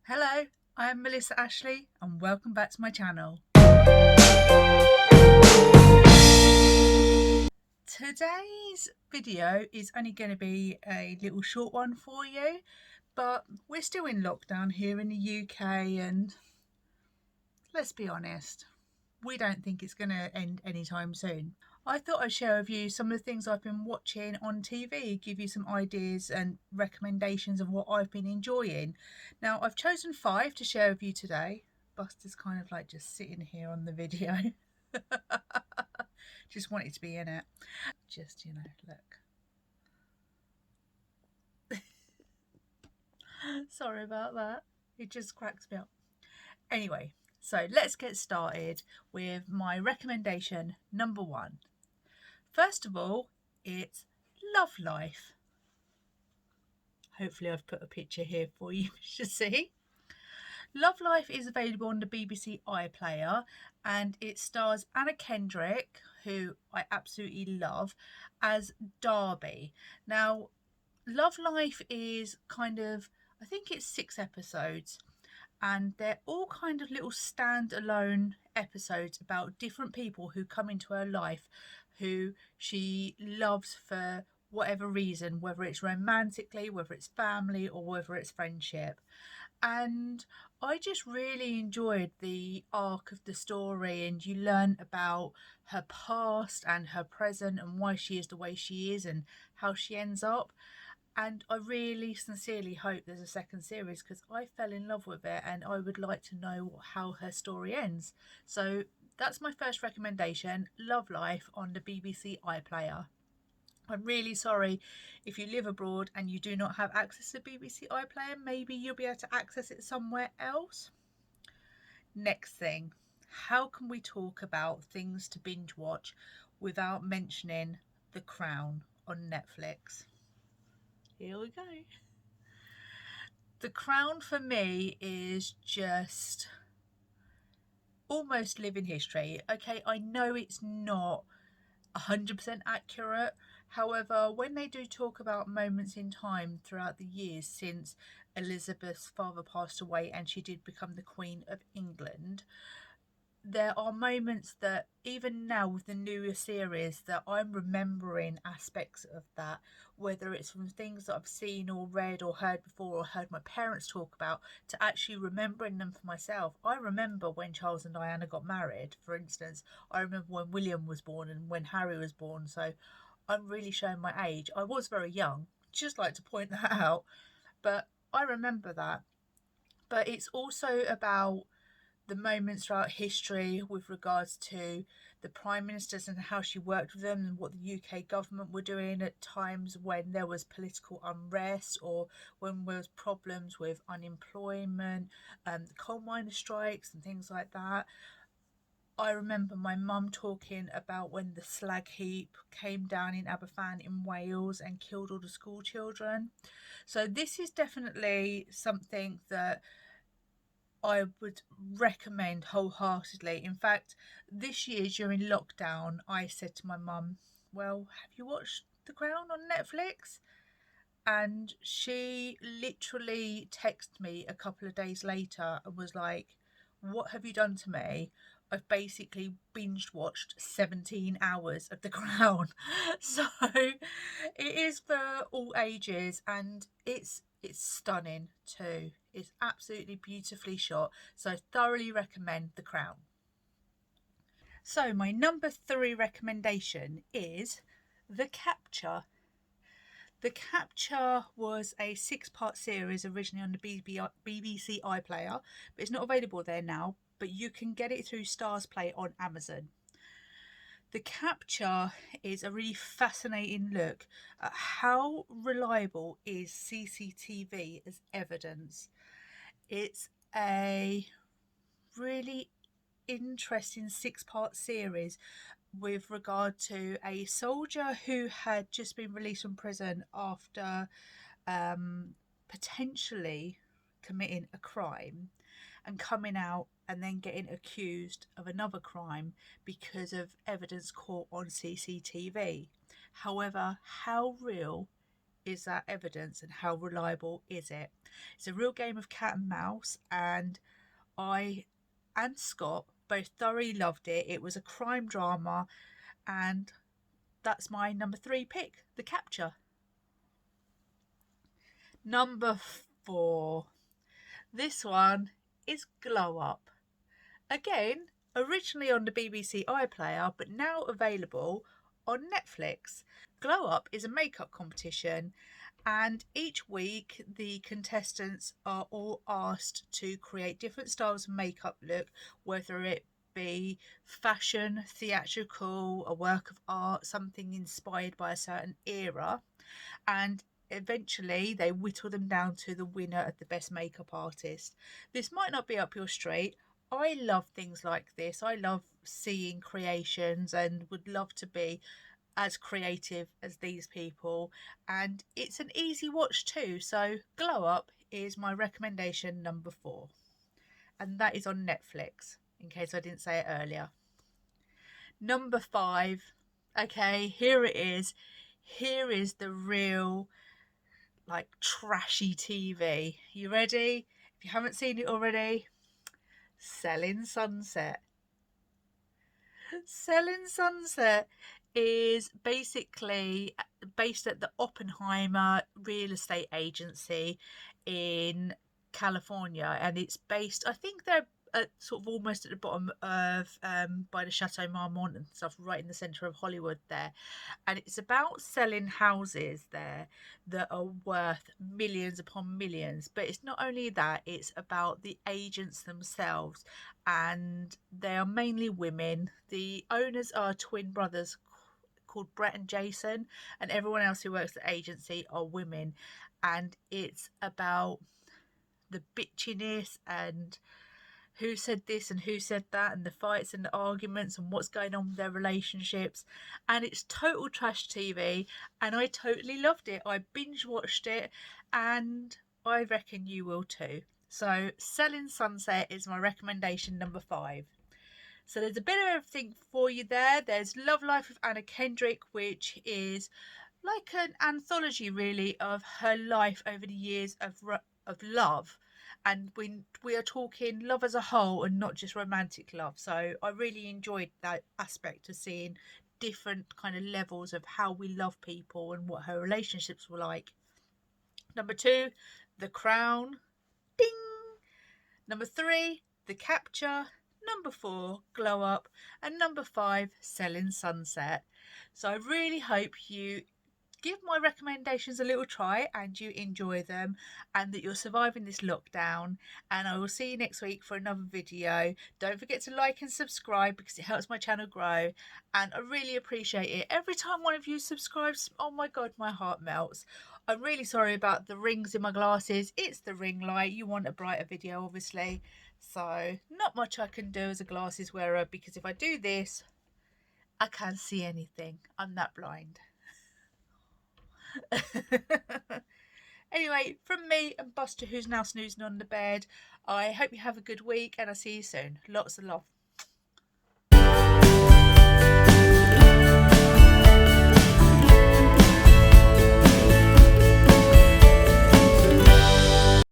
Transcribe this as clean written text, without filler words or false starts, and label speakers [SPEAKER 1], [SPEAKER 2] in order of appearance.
[SPEAKER 1] Hello, I am Melissa Ashley and welcome back to my channel. Today's video is only going to be a little short one for you, but we're still in lockdown here in the UK and let's be honest, we don't think it's going to end anytime soon. I thought I'd share with you some of the things I've been watching on TV, give you some ideas and recommendations of what I've been enjoying. Now, I've chosen 5 to share with you today. Buster's kind of like just sitting here on the video. Just wanted to be in it. Just, look. Sorry about that. It just cracks me up. Anyway, so let's get started with my recommendation number 1. First of all, it's Love Life. Hopefully I've put a picture here for you to see. Love Life is available on the BBC Iplayer and it stars Anna Kendrick, who I absolutely love, as Darby. Now, Love Life is I think it's 6 episodes and they're all kind of little standalone episodes about different people who come into her life who she loves for whatever reason, whether it's romantically, whether it's family, or whether it's friendship. And I just really enjoyed the arc of the story, and you learn about her past and her present and why she is the way she is and how she ends up. And I really sincerely hope there's a second series because I fell in love with it and I would like to know how her story ends. So that's my first recommendation, Love Life on the BBC iPlayer. I'm really sorry if you live abroad and you do not have access to BBC iPlayer, maybe you'll be able to access it somewhere else. Next thing, how can we talk about things to binge watch without mentioning The Crown on Netflix? Here we go. The Crown for me is just almost living history. Okay, I know it's not 100% accurate. However, when they do talk about moments in time throughout the years since Elizabeth's father passed away and she did become the Queen of England, there are moments that even now with the newer series that I'm remembering aspects of that, whether it's from things that I've seen or read or heard before or heard my parents talk about, to actually remembering them for myself. I remember when Charles and Diana got married, for instance. I remember when William was born and when Harry was born, so I'm really showing my age. I was very young, just like to point that out, but I remember that. But it's also about the moments throughout history with regards to the prime ministers and how she worked with them and what the UK government were doing at times when there was political unrest or when there was problems with unemployment, coal miner strikes and things like that. I remember my mum talking about when the slag heap came down in Aberfan in Wales and killed all the school children. So this is definitely something that I would recommend wholeheartedly. In fact, this year during lockdown, I said to my mum, well, have you watched The Crown on Netflix? And she literally texted me a couple of days later and was like, what have you done to me? I've basically binge watched 17 hours of The Crown. So it is for all ages and it's stunning too. It's absolutely beautifully shot. So I thoroughly recommend The Crown. So my number 3 recommendation is The Capture. The Capture was a 6-part series originally on the BBC iPlayer, but it's not available there now, but you can get it through Stars Play on Amazon. The Capture is a really fascinating look at how reliable is CCTV as evidence. It's a really interesting 6-part series with regard to a soldier who had just been released from prison after potentially committing a crime and coming out and then getting accused of another crime because of evidence caught on CCTV. However, how real is that evidence and how reliable is it? It's a real game of cat and mouse, and I and Scott both thoroughly loved it. It was a crime drama, and that's my number 3 pick, The Capture. Number 4. This one is Glow Up. Again, originally on the BBC Iplayer, but now available on Netflix. Glow Up is a makeup competition, and each week the contestants are all asked to create different styles of makeup look, whether it be fashion, theatrical, a work of art, something inspired by a certain era, and eventually they whittle them down to the winner of the best makeup artist. This might not be up your street. I love things like this. I love seeing creations and would love to be as creative as these people, and it's an easy watch too. So Glow Up is my recommendation number 4, and that is on Netflix, in case I didn't say it earlier. Number 5. Okay, here it is. Here is the real, like, trashy TV. You ready? If you haven't seen it already, Selling Sunset. Selling Sunset is basically based at the Oppenheimer real estate agency in California, and it's based, I think they're sort of almost at the bottom of by the Chateau Marmont and stuff, right in the centre of Hollywood there. And it's about selling houses there that are worth millions upon millions. But it's not only that, it's about the agents themselves, and they are mainly women. The owners are twin brothers called Brett and Jason, and everyone else who works at the agency are women. And it's about the bitchiness and who said this and who said that, and the fights and the arguments and what's going on with their relationships. And it's total trash TV, and I totally loved it. I binge watched it, and I reckon you will too. So Selling Sunset is my recommendation number 5. So there's a bit of everything for you there. There's Love Life with Anna Kendrick, which is like an anthology really of her life over the years of love, and we are talking love as a whole and not just romantic love. So I really enjoyed that aspect of seeing different kind of levels of how we love people and what her relationships were like. Number 2, The Crown. Ding. Number 3, The Capture. Number 4, Glow Up. And number 5, Selling Sunset. So I really hope you give my recommendations a little try and you enjoy them, and that you're surviving this lockdown. And I will see you next week for another video. Don't forget to like and subscribe, because it helps my channel grow, and I really appreciate it. Every time one of you subscribes, oh my god, my heart melts. I'm really sorry about the rings in my glasses. It's the ring light. You want a brighter video, obviously, so not much I can do as a glasses wearer, because if I do this I can't see anything. I'm that blind. Anyway, from me and Buster, who's now snoozing on the bed, I hope you have a good week, and I'll see you soon. Lots of love.